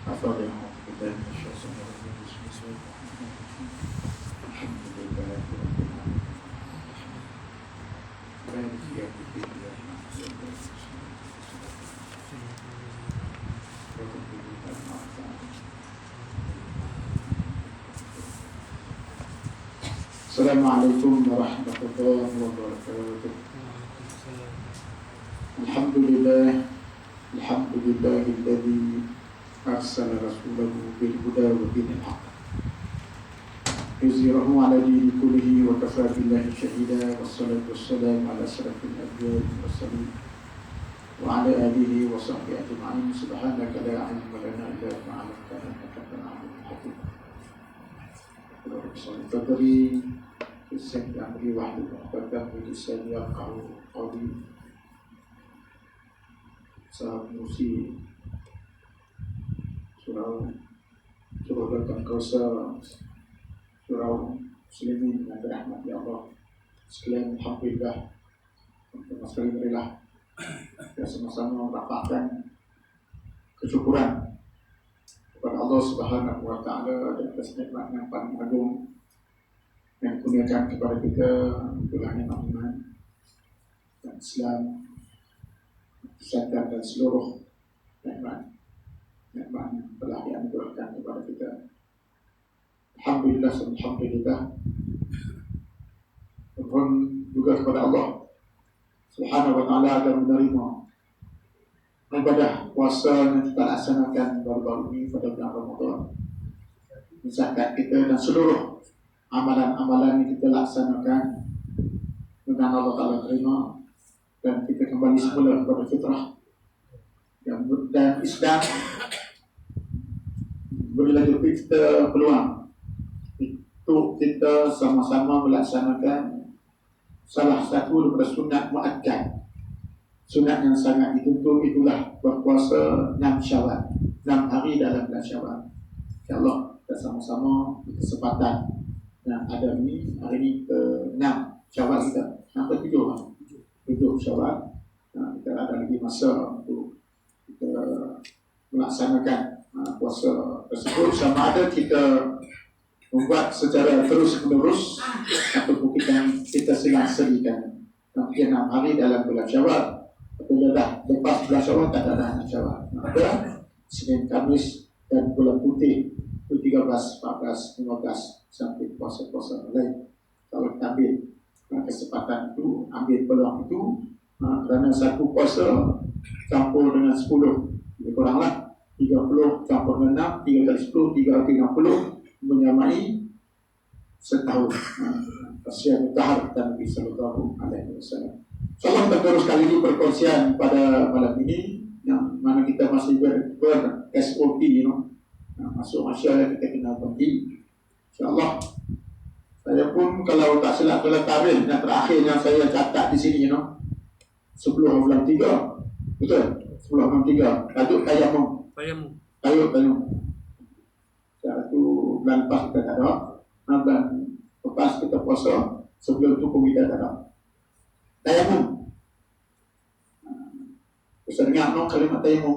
أفضل بالله من الشيطان الرجيم بسم الله الرحمن الرحيم الحمد لله رب العالمين مالك يوم الدين إياك نعبد وإياك نستعين صراط الذين أنعمت عليهم. السلام عليكم ورحمة الله وبركاته. الحمد لله الذي أرسل رسوله بالهدى ودين الحق يظهره على دين كله وكفى بالله شهيدا، والصلاة والسلام على أشرف الأنبياء والمرسلين وعلى آله وصحبه أجمعين. سبحانك لا علم لنا إلا ما علمتنا إنك أنت العليم الحكيم. صدري يسر أمري واحلل عقدة من لساني يفقهوا قولي. Sahabat musi surau dan Kausar, surau muslimin yang dirahmati Allah sekalian, alhamdulillah sama sekali marilah kita sama-sama merapatkan kesyukuran kepada Allah Subhanahu wa taala atas nikmat yang paling agung yang kurniakan kepada kita, itulah nikmat iman dan Islam, kesehatan dan seluruh nikmat yang telah dianugerahkan kepada kita. Alhamdulillah, alhamdulillah. Mohon juga kepada Allah Subhanahu wa taala agar menerima ibadah puasa yang kita laksanakan baru-baru ini pada bulan Ramadan. Zakat kita dan seluruh amalan-amalan yang kita laksanakan dengan Allah Taala terima, dan kita kembali semula kepada fitrah dan Islam. Berilah kita peluang untuk kita sama-sama melaksanakan salah satu daripada sunat muakkad, sunat yang sangat dituntut, itulah berpuasa 6 Syawal, 6 hari dalam bulan Syawal. InsyaAllah kita sama-sama kesempatan yang ada ini, hari ini ke-6 Syawal kita, sampai 7 Syawal. Kita ada lagi masa untuk kita melaksanakan puasa tersebut, sama ada kita membuat secara terus-menerus ataupun kita selang-selikan. Mungkin 6 hari dalam bulan Syawal, apabila dah lepas bulan Syawal tak ada Syawal, ada Senin, Khamis dan bulan putih itu 13, 14, 15 sampai puasa-puasa lain. Kalau kita ambil kesempatan itu, ambil peluang itu, kerana satu puasa campur dengan 10, lebih kuranglah 30 campur dengan 6, 3 kali 10, 360, menyamai setahun. Kasihan utahar dan Nabi Sallallahu Alaihi Wasallam. InsyaAllah kita terus kali ini perkongsian pada malam ini, yang mana kita masih ber-SOP, masuk masyarakat kita kena pergi. InsyaAllah saya pun kalau tak silap tarikh yang terakhir yang saya catat di sini, sebelum bulan 3, betul? Sebelum bulan 3, tajuk tayamum. Tayamum. Satu bulan lepas kita tak ada, bulan lepas kita puasa, sebelum itu pun kita tak ada. Tayamum. Bisa dengar kalimat tayamum.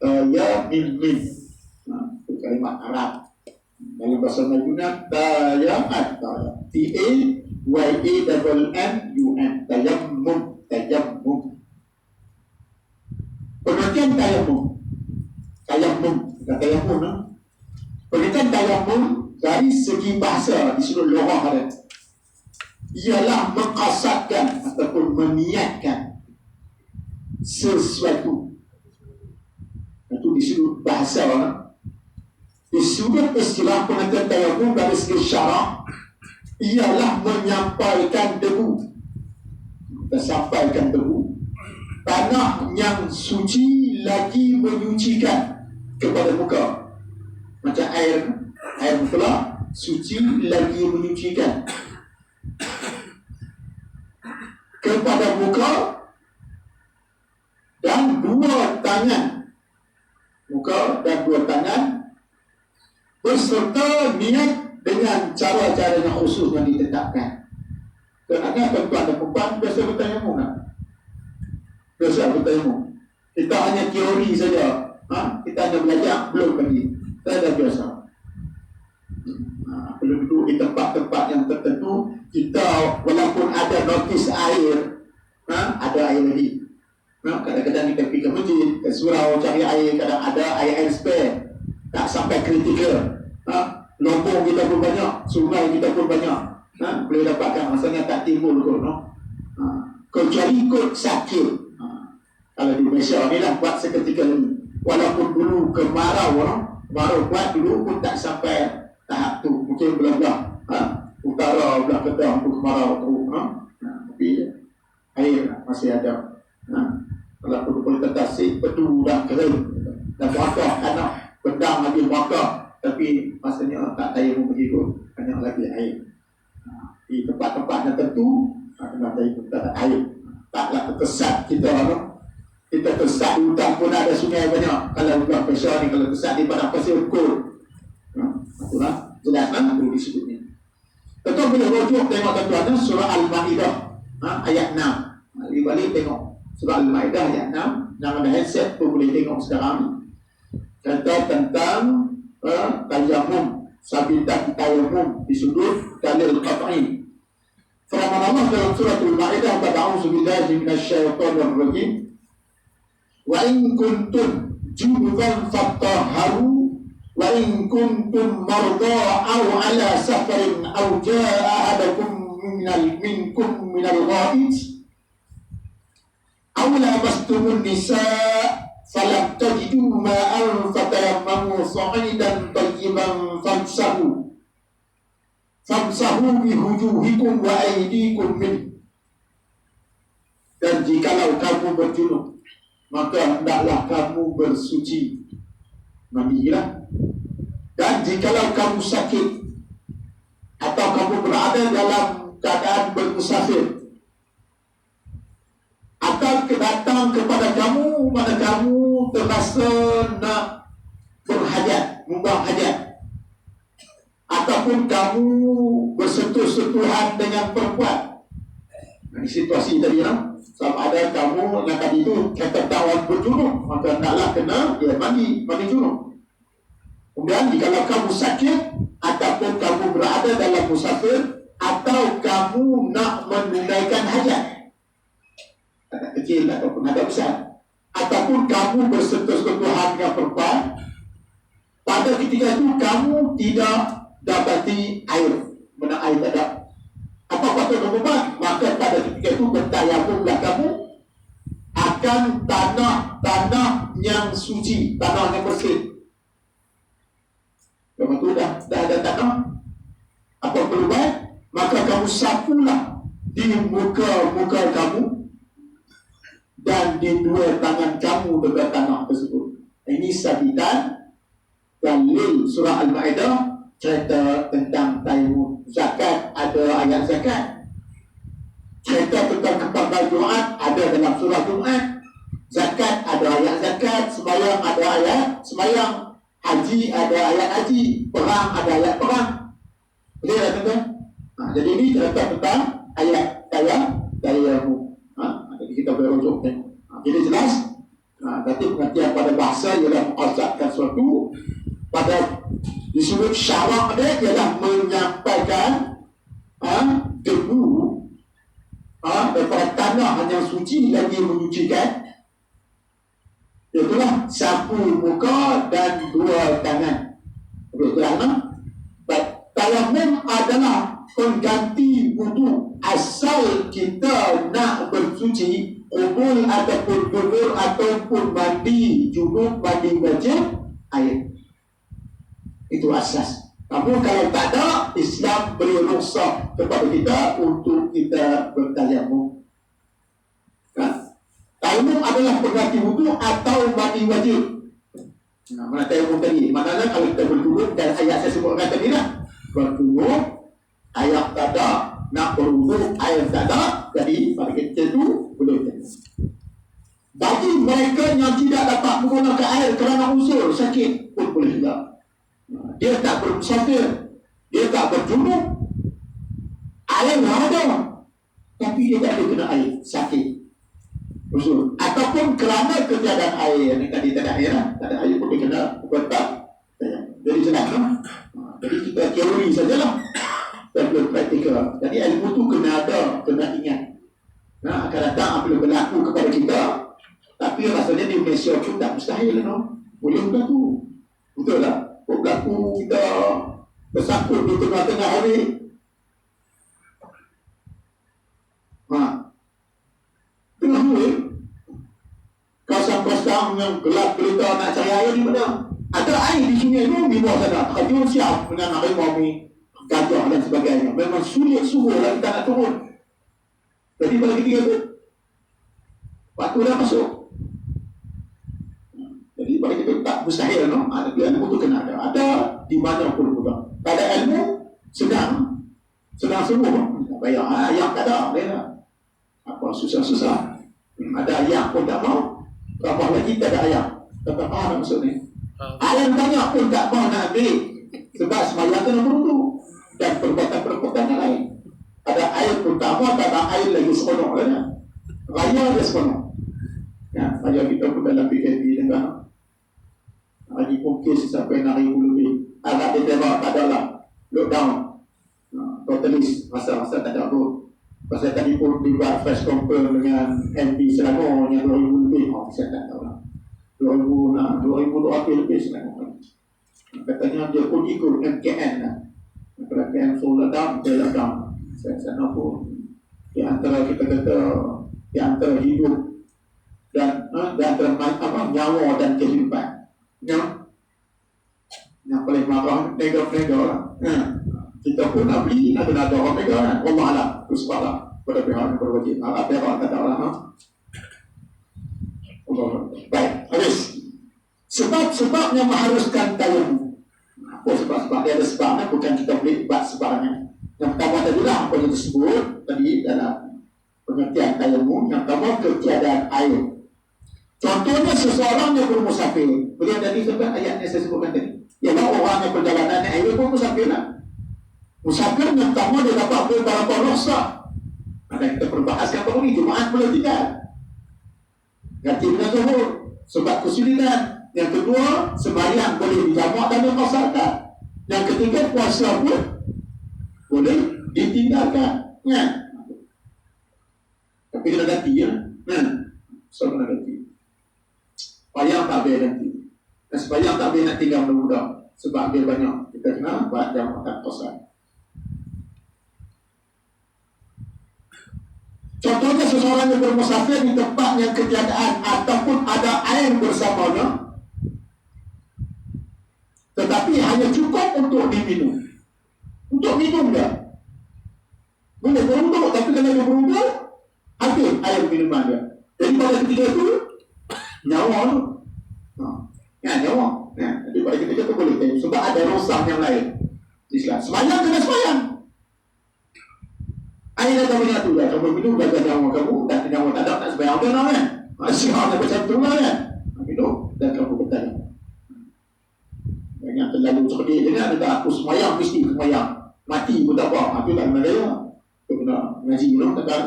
Tayamim. Itu kalimat Arab. Dalam bahasa Melayu tayamat. T-A-Y-A-M-M-U-M. Tayammum. Pengertian tayamum. Pengertian tayamum dari segi bahasa di seluruh lughah ada, ialah mengqasadkan ataupun meniatkan sesuatu. Itu di seluruh bahasa. Di sudut istilah pengertian tayamum dari segi syarak, ialah menyampaikan debu. Kita sampaikan debu, tanah yang suci lagi menyucikan kepada muka. Macam air pula suci lagi menyucikan kepada muka dan dua tangan. Muka dan dua tangan beserta niat dengan cara-cara yang khusus yang ditetapkan. Kerana tuan-tuan dan perempuan biasa bertayamum. Biasa bertayamum. Kita hanya teori saja. kita ada belajar, belum lagi. Kita dah biasa. Belum duduk di tempat-tempat yang tertentu, kita walaupun ada notis air, ada air lagi. Kadang-kadang kita pergi ke masjid, ke surau cari air, kadang ada air spare, tak sampai kritikal. Lombong kita pun banyak, sungai kita pun banyak, boleh dapatkan, maksudnya tak timbul kot, kecuali ikut sakit. Kalau di Malaysia ni lah buat seketika ni, walaupun dulu kemarau, baru buat dulu pun tak sampai tahap tu, mungkin belah-belah utara, belah Kedah tu kemarau tu, tapi air masih ada. Kalau perlu tertasik, pedu dah kering, dah bakar, anak pedang lagi bakar, tapi masanya tak tayar pun begitu, hanya lagi air. Di tempat-tempat yang tertentu, kena tayar pun tak ada air. Taklah terkesat kita, kita tersat di hutan pun ada sungai banyak. Kalau bukan Malaysia ni, kalau tersat di padang pasir ukur, itulah jelas perlu disebut ni. Tentu boleh rujuk tengok tuan-tuan surah Al-Ma'idah ayat 6. Balik tengok surah Al-Ma'idah ayat 6. Yang ada headset pun boleh tengok sekarang ni. Kata tentang tayamum, sabitat tayamum di sudut dalil qat'i. Firman Allah dalam surah Al-Ma'idah, "A'udzu billahi minasyaitonir rajim. Wa in kuntum junuban fattahharu wa in kuntum marda aw ala safarin aw jaa ahadakum minkum minal ghaid aw lamastumun nisaa falam tajidu ma'an fatayammamu sa'idan tayyiban famsahu bihujuhikum wa aydikum min." Dan jikalau kamu berjunub, maka hendaklah kamu bersuci, mandilah. Dan jikalau kamu sakit atau kamu berada dalam keadaan bermusafir, atau datang kepada kamu mana kamu terasa nak berhajat, membuang hajat, ataupun kamu bersentuh-sentuhan dengan perempuan. Di situasi tadi sama ada kamu yang tadi itu ketahuan berjunub, maka hendaklah kena mandi junub. Kemudian jikalau kamu sakit ataupun kamu berada dalam musafir, atau kamu nak menunaikan hajat, agak kecil ataupun agak besar, ataupun kamu bersentuh-sentuhan dengan perempuan, pada ketika itu kamu tidak dapati air, mana air tak ada, apa patut kamu buat? Maka pada ketika itu bertayamumlah kamu akan tanah yang suci, tanah yang bersih. Lepas itu dah ada tanah, apa perlu buat? Maka kamu sapulah di muka kamu dan di dua tangan kamu dengan tanah tersebut. Ini sabitan dalil surah Al-Ma'idah, cerita tentang tayamum. Zakat, ada ayat zakat. Cerita tentang kepala Jumaat, ada dalam surah Jumaat. Zakat, ada ayat zakat. Sembahyang, ada ayat sembahyang. Haji, ada ayat haji. Perang, ada ayat perang. Boleh tak tuan-tuan? Jadi ini cerita tentang ayat tayamum. Jadi kita boleh rujuk. Jadi jelas. Nanti pengertian pada bahasa ialah mengucapkan sesuatu. Pada disebut syarak dia ialah menyampaikan debu daripada tanah yang suci lagi menyucikan. Itulah sapu muka dan dua tangan. Kerana tayamum adalah pengganti wudu. Asal kita nak bersuci, kubul ataupun gugur ataupun mandi junub, mandi wajib, air. Itu asas. Namun kalau tak ada, Islam beri rukhsah kepada kita untuk kita bertayamum. Tayamum adalah pengganti wudu atau mandi wajib. Mana tayamum tadi? Maknanya kalau kita berjunub, dan ayat saya sebutkan tadi lah, berjunub, ayat tak ada, nak berwudu, air tak ada, jadi pada kita itu boleh tayamum. Bagi mereka yang tidak dapat menggunakan air kerana usul sakit pun boleh juga. Dia tak bermusafir, dia tak berjunub, air ada, tapi dia tak ada kena air, sakit. usul. Ataupun kerana ketiadaan air, yang tadi tak ada air lah. Tak ada air pun dia kena buat tak. Jadi senang lah. Jadi kita teori sajalah. Dan belum praktikal. Jadi ilmu tu kena ada, kena ingat. Akan datang apabila berlaku kepada kita. Tapi rasanya di Malaysia pun tak mustahil lah. Boleh berlaku. Betul tak? Berlaku kita bersangkut di tengah-tengah hari. Tengah hari kawasan-kawasan yang gelap gelita nak cari air di mana? Ada air di sungai tu di bawah sana. Kalau siap dengan harimau ni, gajah dan sebagainya. Memang sulit suruh lah kita nak turun. Jadi pada ketika tu waktu dah masuk. Jadi pada kita tak mustahil no? Ilmu tu kena ada. Ada di mana pun juga. Tak ada ilmu sedang semua. Tak payah ayam tak ada. Apa susah-susah. Ada ayam pun tak mau. Berapa lagi tak ada ayam. Tak faham maksud ni. Ayam banyak pun tak mau nak ambil. Sebab semayang tu nombor tu. Dan perbuatan-perbuatan yang lain. Ada air pun tak mau. Tak ada air lagi sepenuh. Raya dia sepenuh. Raya kita pun dalam PKP dengan lagi pun kes sampai 6,000 lebih. Agak dia tembak tak ada lah. Lockdown. Totalis masa-masa tak ada pun. Pasal tadi pun dibuat fresh compare dengan MP Selangor yang 2,000 lebih. Saya tak tahu lah. 2,200 lebih Selangor. Katanya dia pun ikut MKN lah. MKN full lockdown, dia lockdown. Saya sana pun di antara kita kata di antara hidup dan di antara nyawa dan kehidupan. Yang paling marah nega-nega lah. Kita pun nak beli, nak kena ada orang nega kan. Allah alam, bersebablah pada pihak yang berwajib. Pihak tak tahu lah. Baik, habis. Sebab-sebab yang mengharuskan tayamum. Apa sebab-sebab? Dia ada sebabnya, bukan kita boleh buat sebabnya. Yang pertama tadi lah, apa yang disebut tadi dalam pengertian tayamum. Yang pertama, ketiadaan air. Contohnya seseorang yang bermusafir. Boleh tadi sebab ayat yang saya sebutkan tadi. Ialah orang yang perjalanan air pun musafir lah. Musafir yang pertama dia dapat beberapa rosak. Ada kita perbahaskan baru ni, Jumaat boleh tinggal. Ganti dengan zuhur sebab kesulitan. Yang kedua, sembahyang boleh dijamak dan dikosarkan. Yang ketiga, puasa pun boleh ditinggalkan. Tapi kena ganti ya. So kena ganti. Sembahyang tak boleh ganti. Dan sembahyang tak boleh nak tinggal mudah-mudah. Sebab dia banyak. Kita kena buat jamak dan kosar. Contohnya seseorang yang bermusafir di tempat yang ketiadaan ataupun ada air bersamanya, tetapi hanya cukup untuk diminum. Untuk minum dia. Boleh berunduk, tapi kalau dia berunduk, habis air minuman dia. Jadi pada ketika itu, nyawa tu. Nyawa. Jadi pada ketika itu boleh. Sebab ada rosak yang lain. Islam. Semayang kena semayang. Air dah tahu tu dah. Kamu minum jaga nyawa kamu. Dan nyawa tak ada, tak sebayang dia nak kan. Masih ada macam tu lah kan. Minum dan kamu bertanya. Yang terlalu seperti dia kan. Ada aku semayang mesti semayang. Mati pun tak apa. Itu tak kena gaya. Itu kena ngaji minum tekan.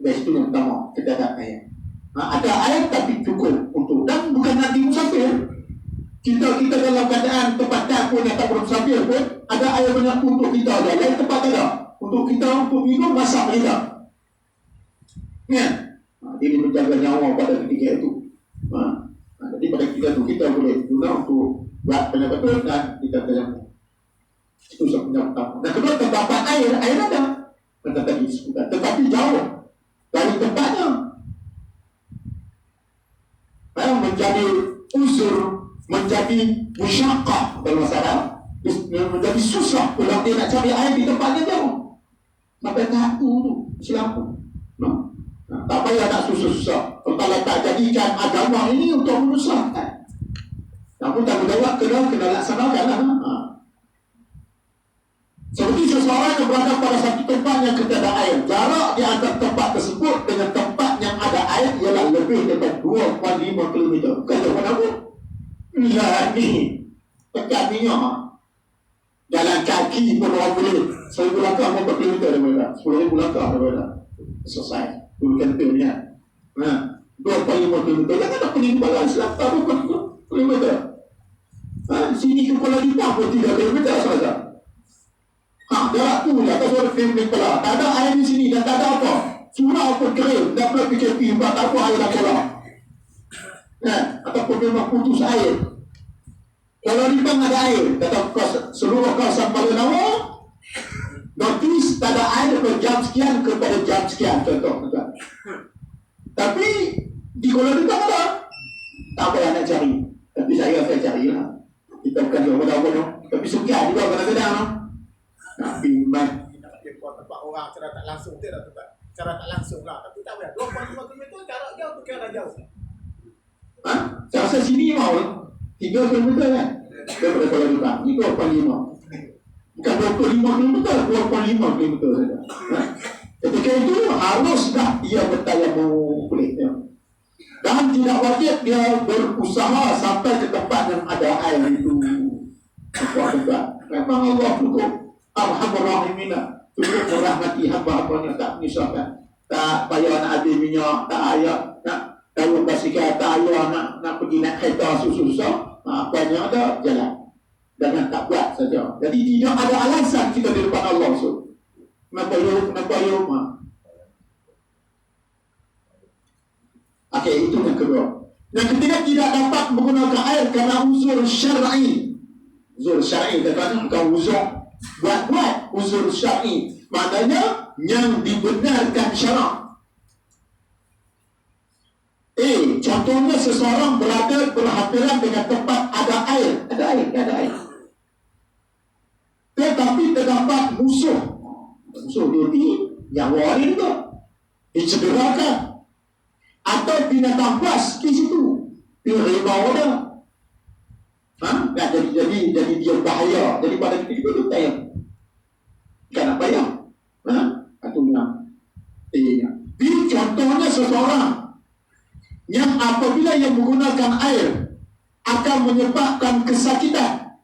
Dan itu yang pertama. Kita ada air. Ada air tapi cukup untuk. Dan bukan nanti musafir. Kita dalam keadaan tempat pun yang tak bermusafir pun ada air banyak untuk kita ada. Lain tempat ada. Untuk kita untuk minum masak kita. Ini menjaga nyawa pada ketika itu. Jadi pada ketika itu kita boleh guna untuk buat penyebab dan kita terjangkau. Itu sebenarnya pertama. Dan kedua terdapat air ada. Macam tadi disebutkan. Tetapi jauh dari tempatnya. Menjadi uzur, menjadi musyaqqah dalam masalah, menjadi susah kalau dia nak cari air di tempatnya jauh. Sampai tahap tu Islam tu. Tak payah nak susah-susah. Kalau tak jadikan agama ini untuk menyusahkan. Namun tanggungjawab kena laksanakan lah. Seperti seseorang yang berada pada satu tempat yang tidak ada air. Jarak di antara tempat tersebut dengan tempat yang ada air ialah lebih daripada 2,5 km. Kata mana pun? Ya ni. Tekan minyak. Jalan kaki pun orang boleh. 1,000 langkah berapa kilometer daripada? 10,000 langkah daripada. Selesai. Kantornya. 2.5 kilometer. Jangan nak pergi Kuala Selatan kilometer. Sini ke Kuala Lumpur pun 3 kilometer saja. Jarak tu lah. Tak suara film Kuala. Tak ada air di sini dan tak ada apa. Surau pun kering. Tak perlu PKP. Tak apa air nak Kuala. Ataupun memang putus air. Kalau Limbang ada air, kata seluruh kawasan Malunawa, notis tak ada air dari jam sekian kepada jam sekian, contoh. Tapi di Kuala Lumpur ada. Tak payah nak cari. Tapi saya carilah. Kita bukan jodoh-jodoh. Tapi sekian juga kadang-kadang. Bimbang. Dia buat tempat orang cara tak langsung, dia dah tempat cara tak langsung lah. Tapi tak payah. 2.5 km jarak jauh tu kira jauh. Saya rasa sini mau 3 kilometer kan? Daripada Kuala Lumpur. Ini 2.5. Bukan 25 kilometer, 2.5 kilometer saja. Ketika itu harus dah dia bertayamu kulit. Dan tidak wajib dia berusaha sampai ke tempat yang ada air itu. Memang Allah cukup Arhamur Rahimin. Cukup merahmati hamba-hambanya, tak menyusahkan. Tak payah nak ada minyak, tak payah nak tahu basikal, tak payah nak pergi naik kereta susah-susah. Apa yang ada jalan. Jangan tak buat saja. Jadi tidak ada alasan kita di depan Allah. So, kenapa you? Okey, itu yang kedua. Yang ketiga, tidak dapat menggunakan air kerana uzur syar'i. Uzur syar'i, katanya bukan uzur buat-buat. Uzur syar'i maknanya yang dibenarkan syarak. Contohnya seseorang berada berhadapan dengan tempat ada air. Ada air. Tetapi terdapat musuh jadi nyawa dia juga dicederakan. Atau binatang buas di situ. Harimau ada. Jadi dia bahaya. Jadi pada ketika itu tak nak payah. Atunya. Contohnya seseorang yang apabila ia menggunakan air akan menyebabkan kesakitan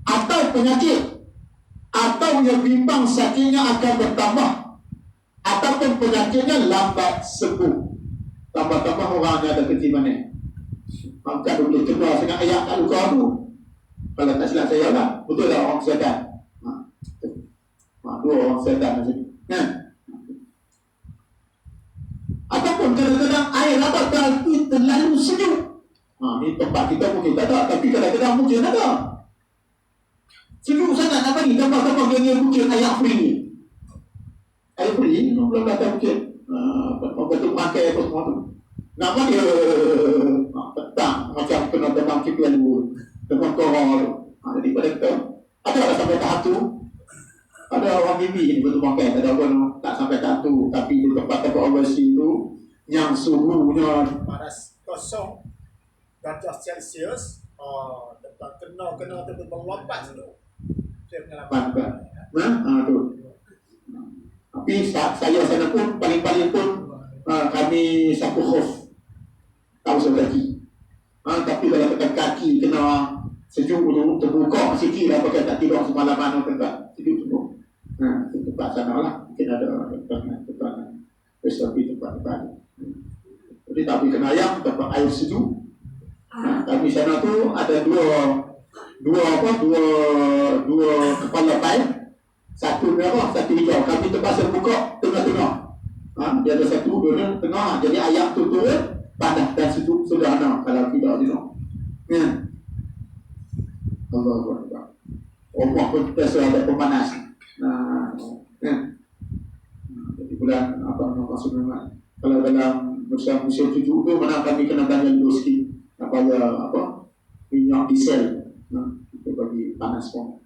atau penyakit, atau yang bimbang sakitnya akan bertambah, ataupun penyakitnya lambat sembuh. Tambah-tambah orang ada ketimbang. Maka boleh kena dengan ayat tak luka tu. Kalau tak silap saya lah. Betul tak orang kesihatan? Dua orang kesihatan macam ni. Ataupun kadang-kadang air apa terlalu sejuk. Ni tempat kita mungkin tak ada, tapi kadang-kadang mungkin ada. Sejuk sangat nak bagi tambah-tambah yang mungkin air free. Air free, belum kata mungkin betul pakai apa semua tu. Nama dia petang macam kena tembang kipian dulu, tembang korol. Jadi pada kita ada sampai tahap tu. Ada orang mimpi ini betul pakai, ada orang tak sampai tahap tu, tapi di tempat-tempat overseas tu yang suhunya panas 0 darjah Celsius, tempat kena berlompat situ. Saya pengalaman. Tu. Tapi saya sana pun paling-paling pun kami sapu khuf tahu sebelaki. Tapi kalau tekan kaki kena sejuk tu terbuka sikit lah, pakai tak tidur semalaman tempat sejuk tu. Tempat sana lah mungkin ada tempat restopi tempat-tempat. Jadi tapi kena ayam tempat air sejuk. Kami sana tu ada dua kepala pipe. Satu merah, satu hijau. Kami terpaksa buka tengah-tengah. Dia ada satu, dua tengah. Jadi ayam tu turun, panas dan sejuk sudah ada. Kalau tidak, tidak. Allah SWT. Rumah pun kita sudah ada pemanas. Jadi bulan masuk memang. Kalau dalam musim sejuk tu, mana kami kena tanya dulu sikit. Minyak diesel. Kita bagi panas pun.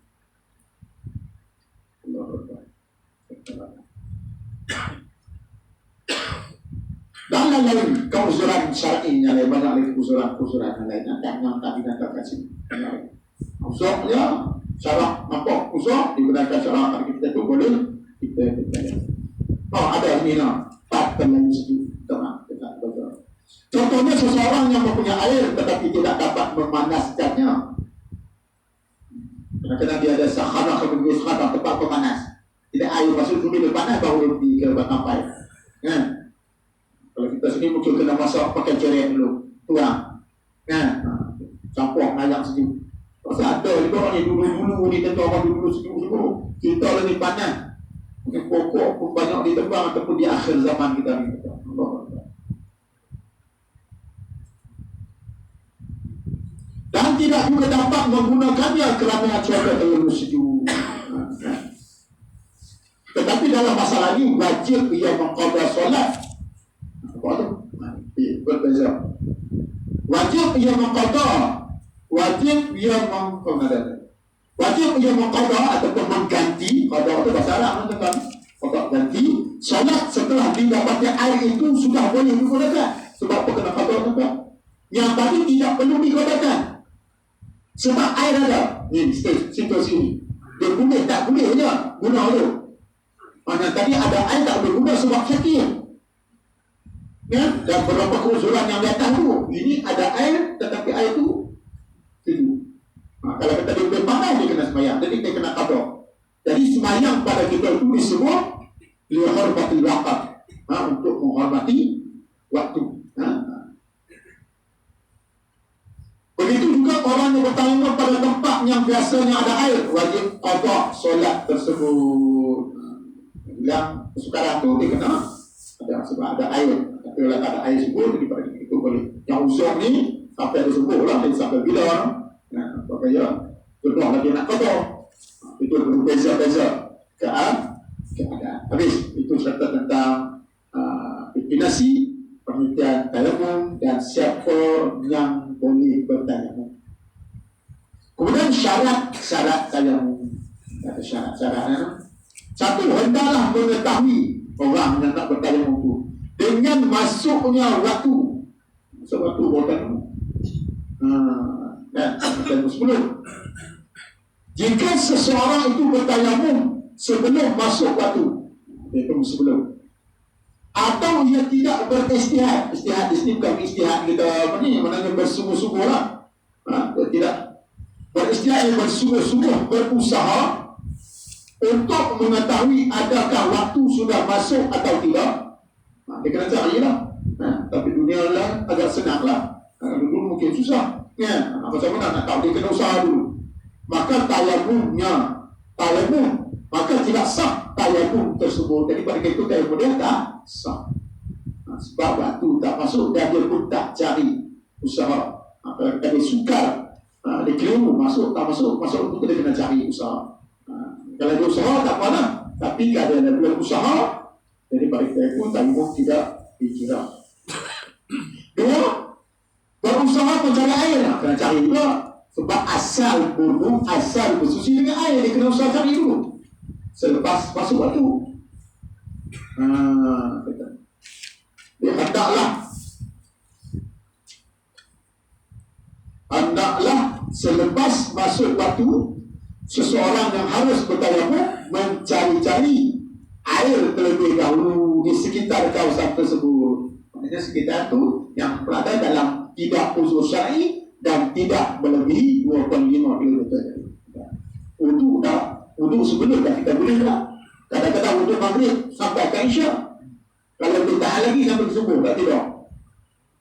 Dan lain-lain keuzuran syar'i yang lain, banyak lagi keuzuran yang lain yang tak dikatakan sini. Uzurnya syarak nampak uzur digunakan syarak, tapi kita tu boleh kita ada ini lah, tak terlalu sejuk. Contohnya seseorang yang mempunyai air tetapi tidak dapat memanaskannya. Kadang-kadang dia ada sahara tempat pemanas. Tidak air masuk dulu dia panas baru pergi ke kampai. Kan? Kalau kita sini mungkin kena masak pakai ceret dulu, tuang. Kan? Campur ayam sejuk. Pasal ada juga orang ni dulu-dulu ni tentu orang dulu sejuk-sejuk. Kita lagi panas. Mungkin pokok pun banyak ditebang ataupun di akhir zaman kita ni. Dan tidak juga dapat menggunakannya kerana cuaca terlalu sejuk. Tetapi dalam masalah ini wajib ia mengqada solat. Apa tu? Berbeza. Wajib ia mengqada. Wajib ia mengqada ataupun mengganti. Qada itu bahasa Arab kan? Qada ganti solat setelah didapatnya air itu sudah boleh digunakan. Sebab apa kena qada tu kan? Yang tadi tidak perlu digunakan. Sebab air ada. Ni situasi ni. Dia boleh tak boleh je guna tu. Mana tadi ada air tak boleh guna sebab sakit. Ya, dan beberapa keusulan yang di atas tu. Ini ada air tetapi air tu sejuk. Kalau kita dia boleh panas dia kena sembahyang. Jadi dia kena qada. Jadi sembahyang pada kita itu disebut lihormatil waqt. Untuk menghormati waktu. Begitu juga orang yang bertayamum pada tempat yang biasanya ada air, wajib qada solat tersebut. Yang sekarang tu dia kena ada sebab ada air. Tapi kalau tak ada air sebut daripada itu boleh. Yang usah ni sampai ada sebut lah, dia sampai bila. Makanya contoh lagi nak qada. Itu berbeza-beza keadaan. Habis itu cerita tentang definisi pengertian tayamum dan siapa yang boleh bertayamum. Kemudian syarat tayamum. Kata syarat-syaratnya. Satu, hendaklah mengetahui orang yang nak bertayamum itu dengan masuknya waktu. Masuk waktu bertayamum. Tayamum 10. Jika seseorang itu bertayamum sebelum masuk waktu, itu sebelum. Atau ia tidak beristihad. Istihad di sini bukan istihad kita apa ni, maknanya bersungguh-sungguh lah. Tidak beristihad, yang bersungguh-sungguh berusaha untuk mengetahui adakah waktu sudah masuk atau tidak. Dia kena cari lah. Tapi dunia lah agak senang lah. Dulu mungkin susah. Macam mana nak tahu, dia kena usaha dulu. Maka tayamum, maka tidak sah tayamum tersebut. Jadi pada itu tayamum dia tak sah. Sebab waktu tak masuk dan dia pun tak cari usaha. Kalau kita dia sukar, dia keliru masuk tak masuk itu dia kena cari usaha. Kalau dia usaha tak apa lah. Tapi kalau dia belum usaha, jadi pada kita pun tayamum tidak dikira. Dua, berusaha mencari air, kena cari juga. Sebab asal wudu, asal bersuci dengan air, dia kena usaha cari dulu selepas masuk waktu. Dia hendaklah selepas masuk waktu seseorang yang harus bertayamum mencari-cari air terlebih dahulu di sekitar kawasan tersebut. Maksudnya sekitar itu yang berada dalam tidak uzur syar'i dan tidak melebihi 2.5 km. Wudu sebelum dah kita boleh tak? Kadang-kadang wudu maghrib sampai ke Isya. Kalau kita tahan lagi sampai subuh, tak tidak?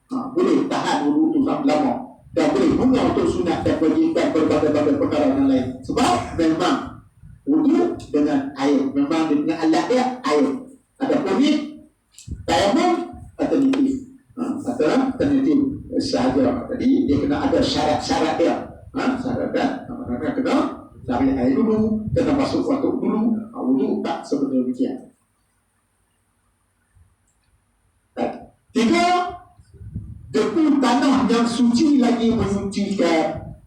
Boleh tahan wudu itu sampai lama. Dan boleh guna untuk sunat dan kewajiban berbagai-bagai perkara yang lain. Sebab memang wudu dengan air, memang dengan alat dia air. Ada kulit, tayamum, alternatif. Alternatif sahaja. Jadi dia kena ada syarat-syarat dia. Syarat dia. Kena cari air dulu, kena masuk waktu dulu. Wudu tak sebenarnya demikian. Tiga, debu tanah yang suci lagi menyucikan.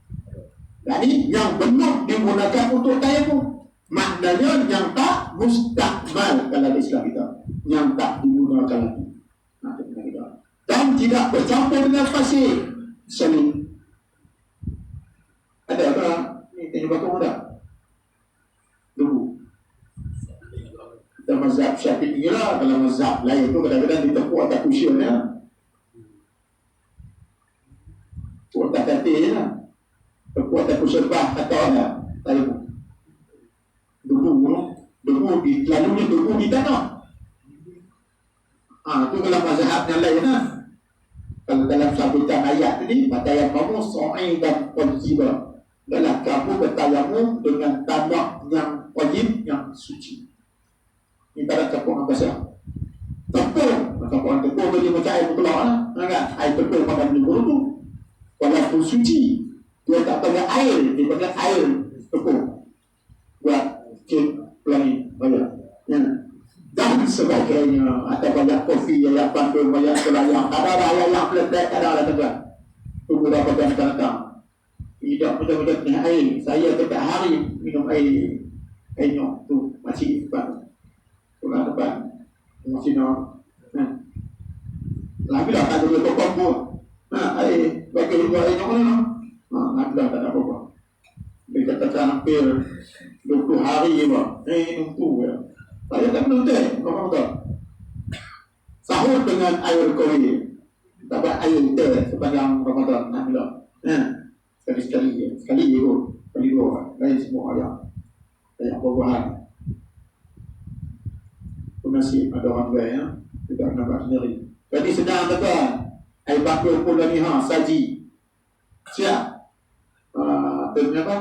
Jadi yang belum digunakan untuk tayamum, maknanya yang tak mustakmal kalau Islam kita, yang tak digunakan lagi. Dan tidak bercampur dengan pasir. Misalnya ada apa? Ni tanya bakal muda. Dulu kita mazhab Syafi'i lah. Kalau mazhab lain tu kadang-kadang ditepuk atas cushion ya. Tepuk atas katil je lah. Tepuk atas cushion bah kata lah. Tadi debu bertumbuh di lalunya tumbuh di tanah. Itu kalau mazhab yang lain lah. Kalau dalam sambutan ayat tadi, bertayamum sa'idan tayyiban. Adalah kamu bertayamum dengan tanah yang tayyib, yang suci. Ibarat tepung basah. Tepung, tepung bagi macam air berkeluar lah. Kan? Air tepung pada minggu tu. Walaupun suci, dia tak pakai air, dia pakai air tepung. Buat pelangi, banyak. Ya. Dan sebagainya. Ada banyak kopi, banyak bandung, banyak selayang. Ada yang peletek, ada tegak. Tunggu dapat yang akan datang. Tidak mudah-mudah dengan air. Saya setiap hari minum air nyok tu masih depan. Pulang depan masih nak. Lagi dah tak ada apa-apa pun. Air bagi air nyok ni. Lagi dah tak ada apa-apa. Dia katakan hampir 20 hari je. Minum tu ya. Saya tak minum teh. Kau tahu. Sahur dengan air koi. Dapat air teh sepanjang Ramadan. Nak bilang. Sekali je pun. Sekali dua. Lain semua ayam. Ayam buah-buahan. Itu nasib ada orang tua ya. Tidak nampak sendiri. Jadi sedang tuan. Air bakul pun lagi saji. Siap.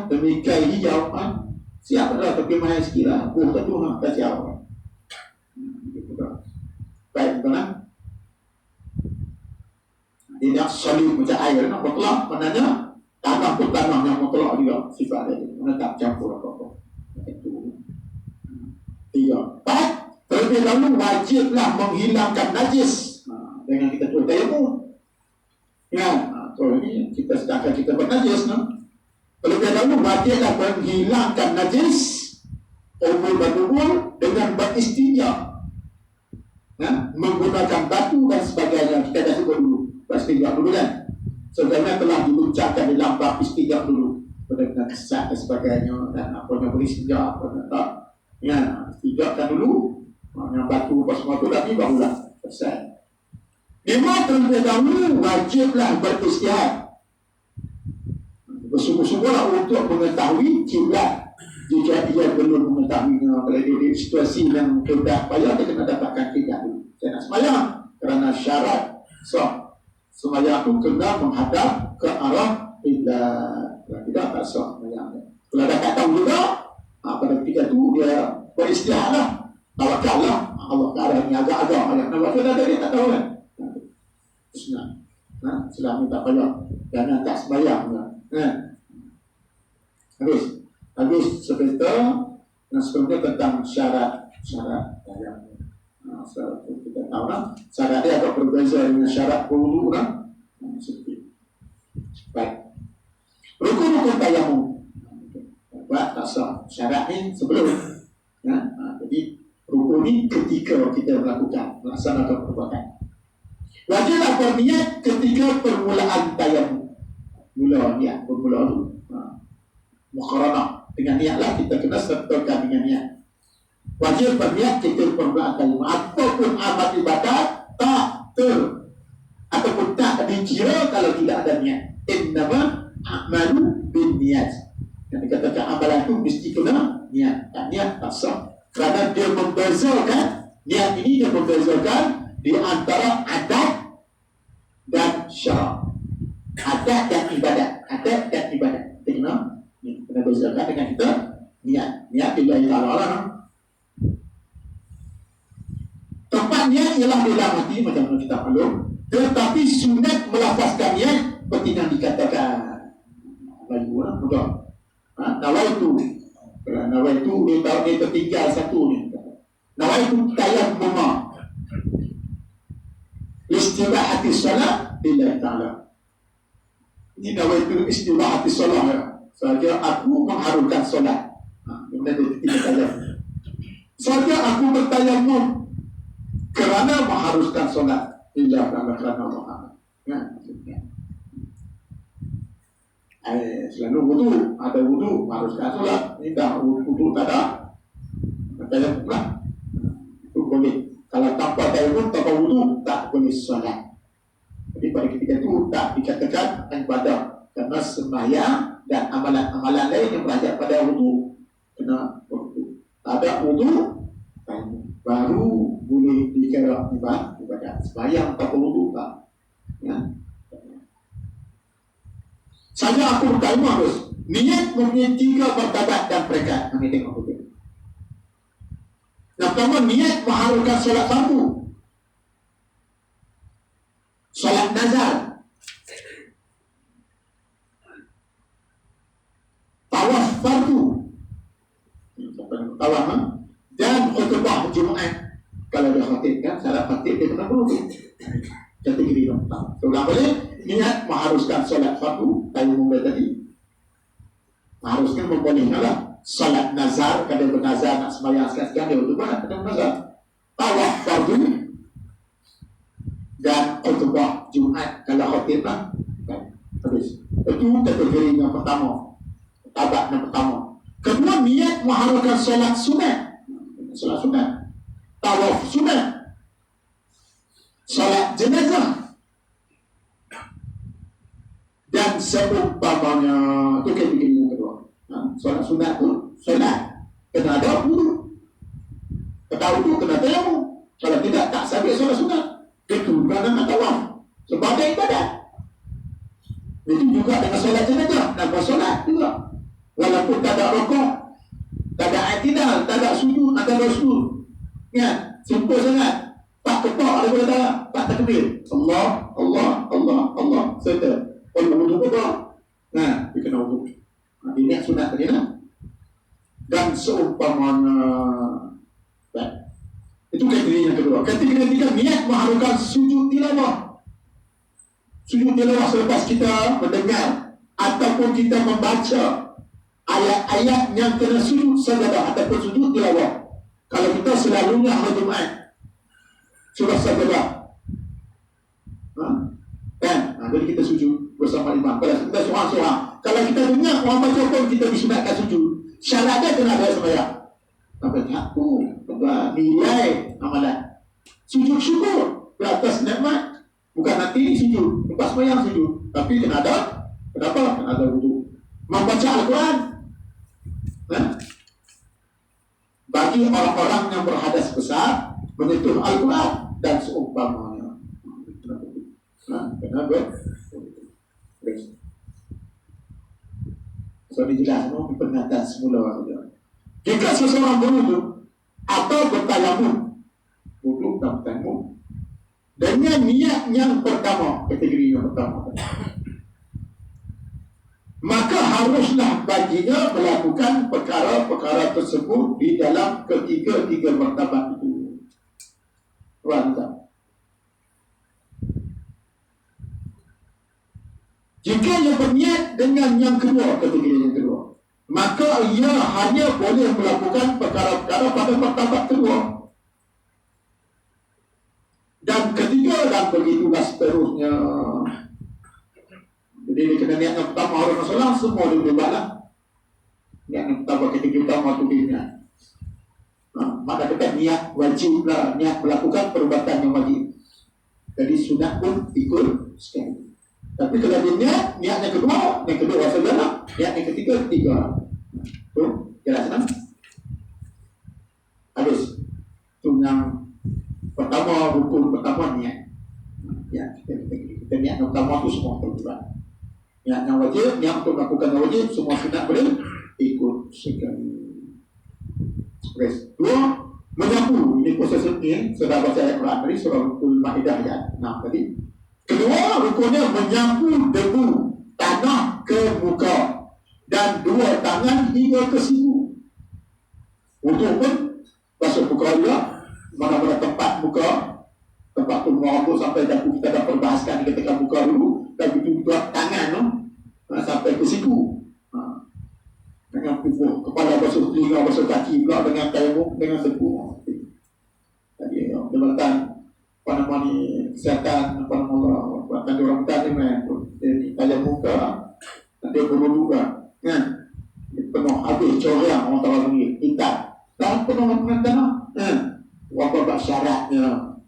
Demi kai hijau. Siap dah tapi mahal sikit lah. Buah tu tak siap. Baik tuan. Tidak solid macam air. Nak mutlak. Maknanya tanah pun tanah yang mutlak juga sifat dia. Mana tak campur apa-apa. Itu. 3. Terlebih dahulu wajiblah menghilangkan najis. Dengan kita tuan tayamum. Ya, so ini kita sedangkan kita bernajis, terlebih dahulu wajiblah menghilangkan najis umur berumur dengan beristinja. Menggunakan batu dan sebagainya. Kita dah sebut dulu. Beristinja dulu kan. Sebenarnya telah diluncurkan dalam bab istinja dulu. Dengan kesat dan sebagainya. Dan apa yang boleh istinja, apa yang tak. Ya, istinjakan dulu. Yang batu apa semua tu tapi barulah selesai. 5. Terlebih dahulu wajiblah beristihad. Bersungguh-sungguhlah untuk mengetahui kiblat. Jika dia belum mengetahuinya, kalau dia di situasi yang tidak payah, dia kena dapatkan kiblat dulu. Saya nak semayang kerana syarat semayang itu kena menghadap ke arah kiblat. Kalau tidak tak sah semayang. Kalau dah tak tahu juga, pada ketika itu dia beristihadlah. Tawakal lah. Allah ke arah ni agak-agak. Yang nak wakil ada dia tak tahu kan. Senang. Selama tak payah. Jangan tak semayang lah. Habis sebentar. Sebenarnya tentang syarat yang syarat itu kita tahu lah. Syarat dia agak berbeza dengan syarat wudu lah. Seperti baik. Rukun-rukun tayamum. Buat tak sah. Syarat ni sebelum. Jadi rukun ni ketika kita melaksanakan perbuatan. Wajiblah berniat ketika permulaan tayamum. Mula niat, bermula tu. Muqaranah. Dengan niatlah kita kena sertakan dengan niat. Wajib berniat ketika permulaan tayamum. Apapun amal ibadat tak ataupun tak dikira kalau tidak ada niat. Innama a'malu bin niat. Yang dikatakan amalan itu mesti kena niat. Tak niat tak sah. Kerana dia membezakan, niat ini dia membezakan di antara adat dan syarak. Adat dan ibadat. Adat dan ibadat. Kita kena bezakan dengan kita niat. Niat bila kita Allah. Tempat niat ialah dalam hati macam mana kita maklum. Tetapi sunat melafazkan niat seperti yang dikatakan. Lalu mudah. Nawaitu. Nawaitu dia tertinggal satu ni. Nawaitu tayammum. Istibahati salat lillahi ta'ala. Ini nawaitu istibahati salat ya. Saja aku mengharumkan solat. Kemudian dia ketiga tayammum. Saja aku bertayammum kerana mengharuskan solat lillahi ta'ala kerana Allah. Selalu wudu, ada wudu haruskan solat. Ini dah wudu tak ada, tayammum lah. Itu boleh. Kalau tanpa tayammum, tanpa wudu tak boleh solat. Jadi pada ketika itu tak dikatakan ibadah karena sembahyang dan amalan-amalan lain yang belajar pada wudu kena wudu. Tak ada wudu, baru boleh dikira ibadat. Sembahyang tak wudu tak. Ya. Saja aku bertanya terus. Niat mempunyai 3 martabat dan peringkat. Kami tengok betul. Yang pertama, niat mengharukan solat fardu. Solat nazar. Tawaf fardu. Tawaf dan khutbah Jumaat. Kalau dia khatib kan, salat khatib dia kena berhubung. Kategori yang pertama. Seorang boleh niat mengharuskan solat fardu. Tayamum tadi. Harusnya membolehkan lah. Salat nazar, kalau bernazar nak sembahyang sekian-sekian, dia untuk buat kena nazar. Tawaf fardu dan khutbah Jumaat kalau khatib lah. Habis. Itu kategori yang pertama. Tabak yang pertama. Kedua, niat mengharukan solat sunat. Solat sunat. Tawaf sunat. Solat jenazah. Dan seumpamanya. Itu kategori yang kedua. Solat sunat pun solat kena ada wudu. Kena wudu kena tayamum. Kalau tidak tak sabit solat sunat. Itu kerana tawaf sebagai ibadat. Itu juga dengan solat jenazah. Nampak solat juga. Walaupun tak ada rukuk, tak ada i'tidal, tak ada sujud, tak ada sujud. Ya, simple sangat. Tak kepak daripada dalam, tak takbir. Allah, Allah, Allah, Allah. Serta. Kalau wudu apa? Nah, dia kena wudu. Ini yang sunat tadi lah. Dan seumpamanya itu kategori yang kedua. Kategori yang ketiga, niat mengharukan sujud tilawah. Sujud tilawah selepas kita mendengar ataupun kita membaca ayat-ayat yang kena sujud sajadah ataupun sujud tilawah. Kalau kita selalunya hari Jumaat surah sajadah, kan? Jadi kita sujud bersama imam. Kalau kita seorang-seorang, kalau kita dengar orang baca pun kita disunatkan sujud. Syaratnya kena ada sembahyang. Sampai aku nilai amalan. Sujud syukur di atas nikmat. Bukan nanti sujud, lepas sembahyang sujud. Tapi kena ada. Kenapa? Kena ada wudu. Membaca Al-Quran. Bagi orang-orang yang berhadas besar, menyentuh Al-Quran dan seumpamanya. Kenapa? So dijelaskan di pernyataan semula. Jika seseorang berwudu atau bertayamum, wudu dan tayamum dengan niat yang pertama, kategori yang pertama, maka haruslah baginya melakukan perkara-perkara tersebut di dalam ketiga-tiga martabat itu. Tuan-tuan. Jika ia berniat dengan yang kedua, kategori yang kedua, maka ia hanya boleh melakukan perkara-perkara pada martabat kedua. Dan ketiga, dan begitulah seterusnya. Jadi dia kena niat yang pertama harus masalah, semua dia boleh buat lah. Niat yang pertama kategori utama itu dia niat. Maka kata niat wajib lah, niat melakukan perbuatan yang wajib. Jadi sunat pun ikut sekali. Tapi kalau dia niat yang kedua sajalah, niat yang ketiga. Tu, jelas kan? Habis. Tu yang pertama, rukun pertama niat. Ya, kita niat yang pertama tu semua terlibat. Niat yang wajib, niat untuk melakukan yang wajib, semua sunat boleh ikut sekali. Terus, dua, menyapu. Ini proses ini, sudah baca ayat Quran tadi, surah Al-Ma'idah ayat 6 tadi. Kedua, rukunnya menyapu debu tanah ke muka dan dua tangan hingga ke siku. Untuk pun basuh muka juga, mana-mana tempat muka, tempat tu rambut sampai dagu kita dah perbahaskan ketika muka dulu, dan itu dua tangan no? Sampai ke siku. Dengan tubuh kepala basuh telinga, basuh kaki pula dengan tayamum, dengan debu. Tadi jabatan apa nama ni kesihatan, apa nama Allah buatan orang muda ni jadi tayamum ke nanti berwudu kan, penuh habis corang orang tahu lagi hitam dan penuh dengan wabak syaratnya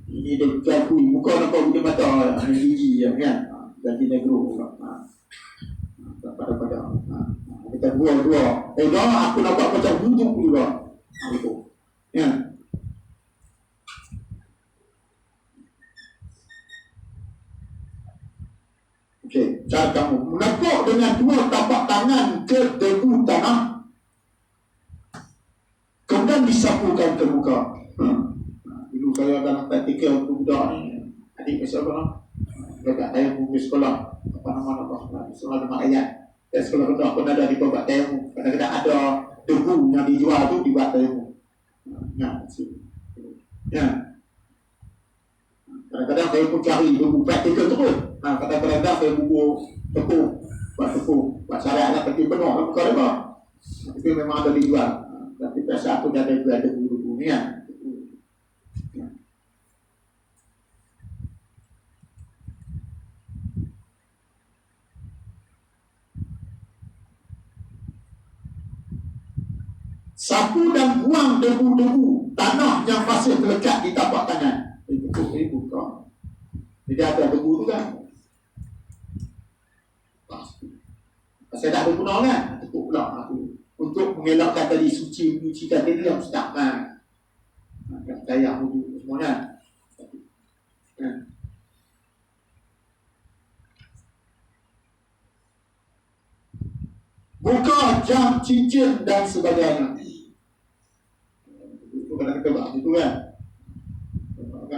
ini dia jatuh muka nampak budi mata ini gigi kan, jadi negro pada kita dua dah aku nampak macam wuduk juga Okey, cara kamu menekuk dengan dua tapak tangan ke debu tanah, kemudian disapukan ke muka. Dulu saya dalam praktikal untuk budak ni, adik saya apa? Dekat tayamu di sekolah, apa nama sekolah nama ayat. Dan sekolah rendah pun ada di bawah tayamu. Kadang-kadang ada debu yang dijual tu dibuat tayamu. Ya. Kadang-kadang saya pun cari debu praktikal terus. Kadang-kadang saya bubuh tepung, buat syariat lah, tapi penuh lah bukan apa. Itu memang ada dijual. Tapi biasa aku dah ada jual debu-debu ni kan. Sapu dan buang debu-debu tanah yang masih terlekat di tapak tangan. Ibu kau. Jadi ada debu tu kan. Saya tak ada guna kan. Tekuk pula aku. Untuk mengelakkan tadi sucikan tadi yang sedap kan. Daya wuduk semua kan. Buka jam, cincin dan sebagainya. Itu kena kita buat itu kan.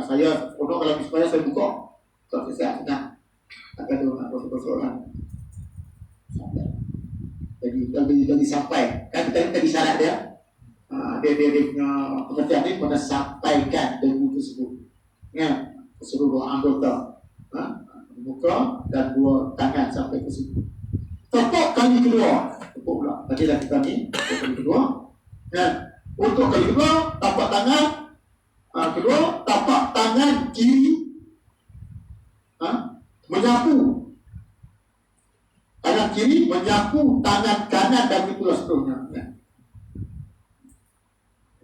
Saya kalau supaya saya buka, tak saya senang. Tak ada nak kosong kan. Jadi sampai kan kita tadi syarat dia. Dia punya pengertian ni pada sampaikan debu tersebut. Ya, seluruh anggota. Muka dan dua tangan sampai ke situ. Tepuk kali kedua. Tepuk pula. Tadi dah kita ni. Tepuk kali kedua. Ya. Untuk kali kedua, tapak tangan. Kedua, tapak tangan kiri. Menyapu. Tangan kiri menyapu tangan kanan dan itulah seterusnya. Ya.